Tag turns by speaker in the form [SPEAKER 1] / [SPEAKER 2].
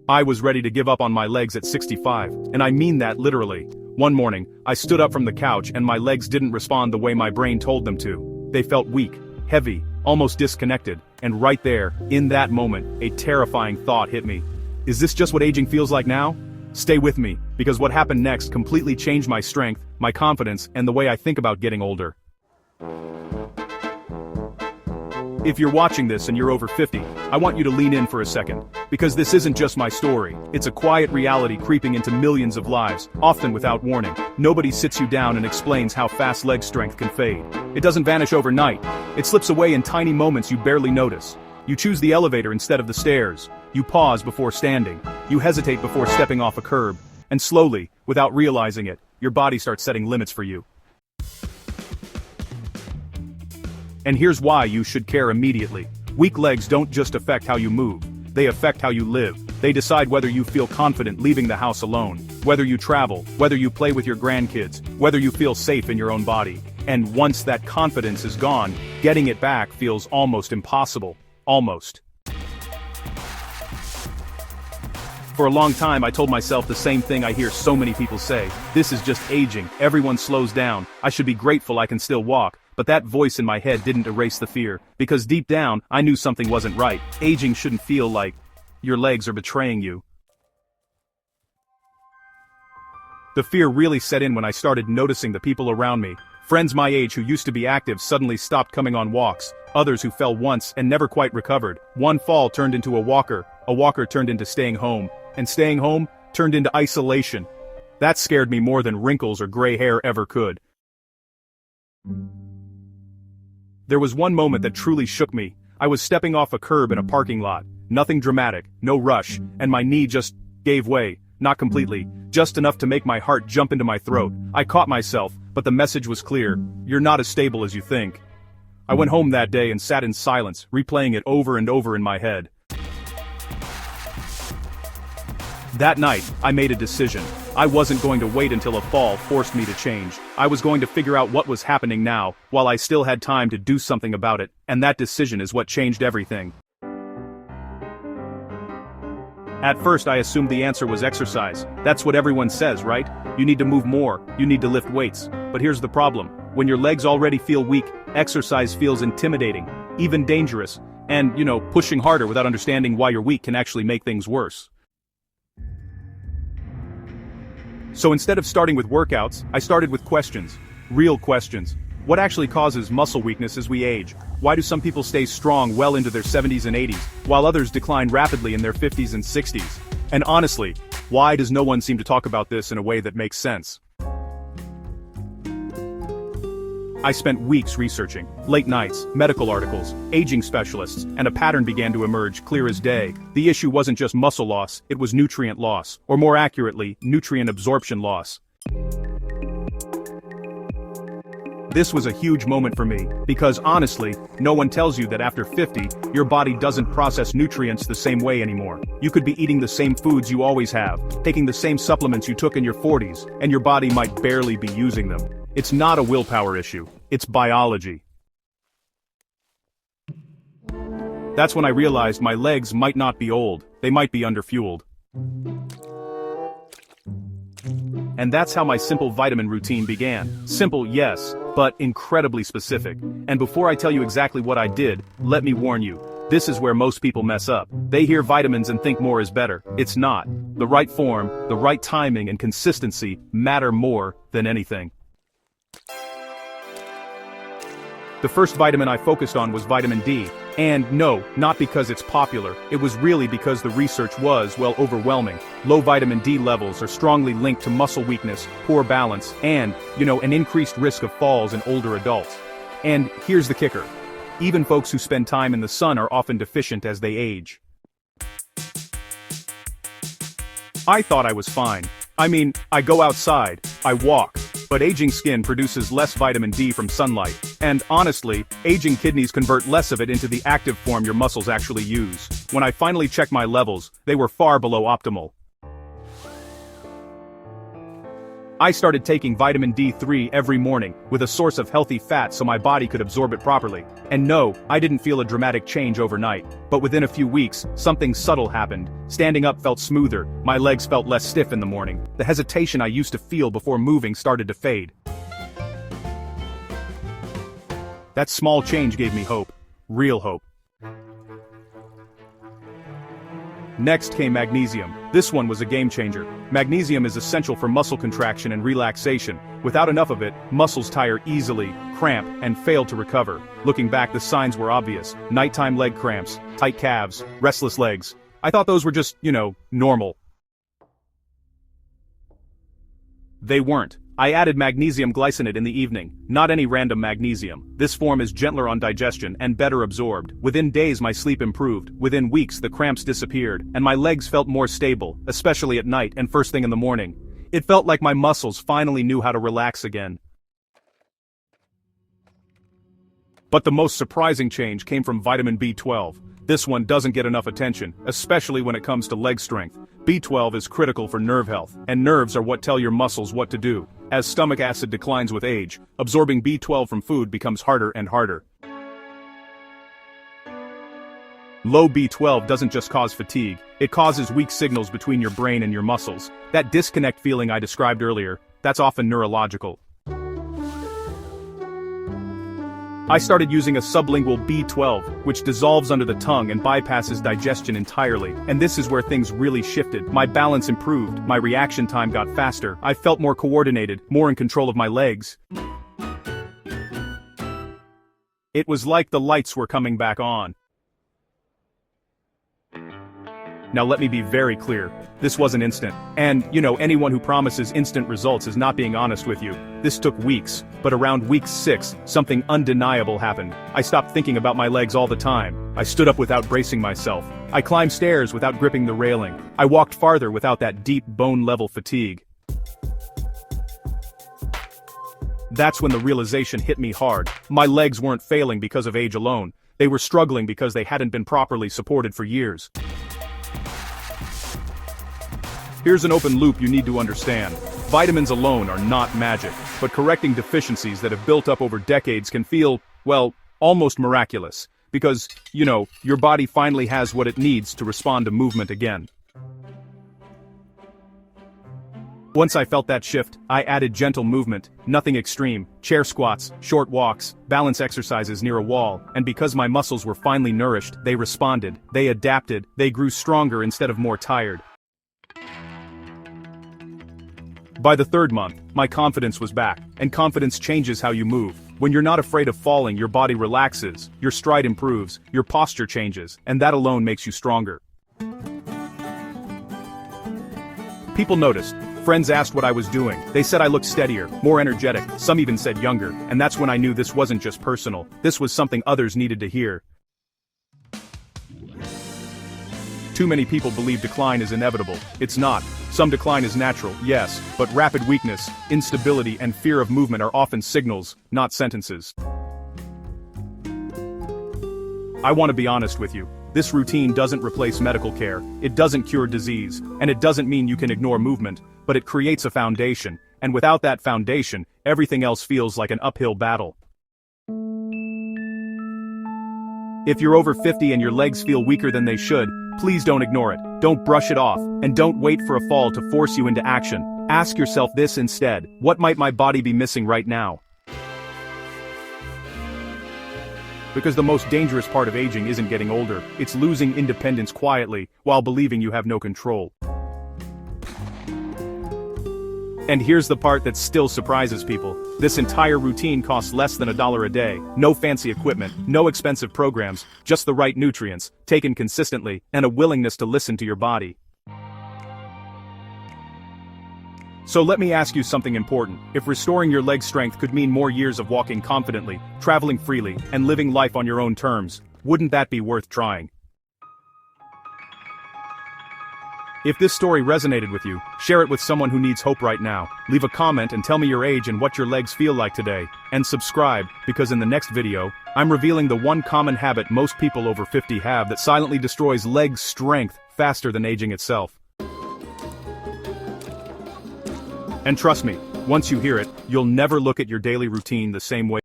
[SPEAKER 1] I was ready to give up on my legs at 65, and I mean that literally. One morning, I stood up from the couch and my legs didn't respond the way my brain told them to. They felt weak, heavy, almost disconnected, and right there, in that moment, a terrifying thought hit me. Is this just what aging feels like now? Stay with me, because what happened next completely changed my strength, my confidence, and the way I think about getting older. If you're watching this and you're over 50, I want you to lean in for a second, because this isn't just my story, it's a quiet reality creeping into millions of lives, often without warning. Nobody sits you down and explains how fast leg strength can fade. It doesn't vanish overnight, it slips away in tiny moments you barely notice. You choose the elevator instead of the stairs, you pause before standing, you hesitate before stepping off a curb, and slowly, without realizing it, your body starts setting limits for you. And here's why you should care immediately. Weak legs don't just affect how you move, they affect how you live. They decide whether you feel confident leaving the house alone, whether you travel, whether you play with your grandkids, whether you feel safe in your own body. And once that confidence is gone, getting it back feels almost impossible. Almost. For a long time I told myself the same thing I hear so many people say. This is just aging, everyone slows down, I should be grateful I can still walk. But that voice in my head didn't erase the fear, because deep down, I knew something wasn't right. Aging shouldn't feel like your legs are betraying you. The fear really set in when I started noticing the people around me. Friends my age who used to be active suddenly stopped coming on walks, others who fell once and never quite recovered. One fall turned into a walker turned into staying home, and staying home turned into isolation. That scared me more than wrinkles or gray hair ever could. There was one moment that truly shook me. I was stepping off a curb in a parking lot. Nothing dramatic, no rush, and my knee just gave way. Not completely, just enough to make my heart jump into my throat. I caught myself, but the message was clear. You're not as stable as you think. I went home that day and sat in silence, replaying it over and over in my head. That night, I made a decision. I wasn't going to wait until a fall forced me to change. I was going to figure out what was happening now, while I still had time to do something about it, and that decision is what changed everything. At first I assumed the answer was exercise. That's what everyone says, right? You need to move more, you need to lift weights. But here's the problem. When your legs already feel weak, exercise feels intimidating, even dangerous, and, pushing harder without understanding why you're weak can actually make things worse. So instead of starting with workouts, I started with questions. Real questions. What actually causes muscle weakness as we age? Why do some people stay strong well into their 70s and 80s, while others decline rapidly in their 50s and 60s? And honestly, why does no one seem to talk about this in a way that makes sense? I spent weeks researching, late nights, medical articles, aging specialists, and a pattern began to emerge clear as day. The issue wasn't just muscle loss, it was nutrient loss, or more accurately, nutrient absorption loss. This was a huge moment for me, because honestly, no one tells you that after 50, your body doesn't process nutrients the same way anymore. You could be eating the same foods you always have, taking the same supplements you took in your 40s, and your body might barely be using them. It's not a willpower issue, it's biology. That's when I realized my legs might not be old, they might be underfueled. And that's how my simple vitamin routine began. Simple, yes, but incredibly specific. And before I tell you exactly what I did, let me warn you, this is where most people mess up. They hear vitamins and think more is better. It's not. The right form, the right timing, and consistency matter more than anything. The first vitamin I focused on was vitamin D, and no, not because it's popular, it was really because the research was, overwhelming. Low vitamin D levels are strongly linked to muscle weakness, poor balance, and, an increased risk of falls in older adults. And here's the kicker. Even folks who spend time in the sun are often deficient as they age. I thought I was fine. I go outside, I walk. But aging skin produces less vitamin D from sunlight, and honestly, aging kidneys convert less of it into the active form your muscles actually use. When I finally checked my levels, they were far below optimal. I started taking vitamin D3 every morning, with a source of healthy fat so my body could absorb it properly. And no, I didn't feel a dramatic change overnight. But within a few weeks, something subtle happened. Standing up felt smoother, my legs felt less stiff in the morning. The hesitation I used to feel before moving started to fade. That small change gave me hope. Real hope. Next came magnesium. This one was a game changer. Magnesium is essential for muscle contraction and relaxation. Without enough of it, muscles tire easily, cramp, and fail to recover. Looking back, the signs were obvious. Nighttime leg cramps, tight calves, restless legs. I thought those were just, normal. They weren't. I added magnesium glycinate in the evening, not any random magnesium. This form is gentler on digestion and better absorbed. Within days my sleep improved, within weeks the cramps disappeared, and my legs felt more stable, especially at night and first thing in the morning. It felt like my muscles finally knew how to relax again. But the most surprising change came from vitamin B12. This one doesn't get enough attention, especially when it comes to leg strength. B12 is critical for nerve health, and nerves are what tell your muscles what to do. As stomach acid declines with age, absorbing B12 from food becomes harder and harder. Low B12 doesn't just cause fatigue, it causes weak signals between your brain and your muscles. That disconnect feeling I described earlier, that's often neurological. I started using a sublingual B12, which dissolves under the tongue and bypasses digestion entirely, and this is where things really shifted. My balance improved, my reaction time got faster, I felt more coordinated, more in control of my legs. It was like the lights were coming back on. Now let me be very clear, this wasn't instant. And, anyone who promises instant results is not being honest with you. This took weeks, but around week 6, something undeniable happened. I stopped thinking about my legs all the time. I stood up without bracing myself. I climbed stairs without gripping the railing. I walked farther without that deep bone-level fatigue. That's when the realization hit me hard. My legs weren't failing because of age alone. They were struggling because they hadn't been properly supported for years. Here's an open loop you need to understand. Vitamins alone are not magic, but correcting deficiencies that have built up over decades can feel, well, almost miraculous. Because, your body finally has what it needs to respond to movement again. Once I felt that shift, I added gentle movement, nothing extreme, chair squats, short walks, balance exercises near a wall, and because my muscles were finally nourished, they responded, they adapted, they grew stronger instead of more tired. By the 3rd month, my confidence was back, and confidence changes how you move. When you're not afraid of falling, your body relaxes, your stride improves, your posture changes, and that alone makes you stronger. People noticed. Friends asked what I was doing. They said I looked steadier, more energetic, some even said younger, and that's when I knew this wasn't just personal. This was something others needed to hear. Too many people believe decline is inevitable. It's not. Some decline is natural, yes, but rapid weakness, instability, and fear of movement are often signals, not sentences. I want to be honest with you. This routine doesn't replace medical care, it doesn't cure disease, and it doesn't mean you can ignore movement, but it creates a foundation, and without that foundation, everything else feels like an uphill battle. If you're over 50 and your legs feel weaker than they should, please don't ignore it, don't brush it off, and don't wait for a fall to force you into action. Ask yourself this instead: what might my body be missing right now? Because the most dangerous part of aging isn't getting older, it's losing independence quietly, while believing you have no control. And here's the part that still surprises people. This entire routine costs less than $1 a day. No fancy equipment, no expensive programs, just the right nutrients, taken consistently, and a willingness to listen to your body. So let me ask you something important. If restoring your leg strength could mean more years of walking confidently, traveling freely, and living life on your own terms, wouldn't that be worth trying? If this story resonated with you, share it with someone who needs hope right now. Leave a comment and tell me your age and what your legs feel like today. And subscribe, because in the next video, I'm revealing the one common habit most people over 50 have that silently destroys leg strength faster than aging itself. And trust me, Once you hear it, you'll never look at your daily routine the same way.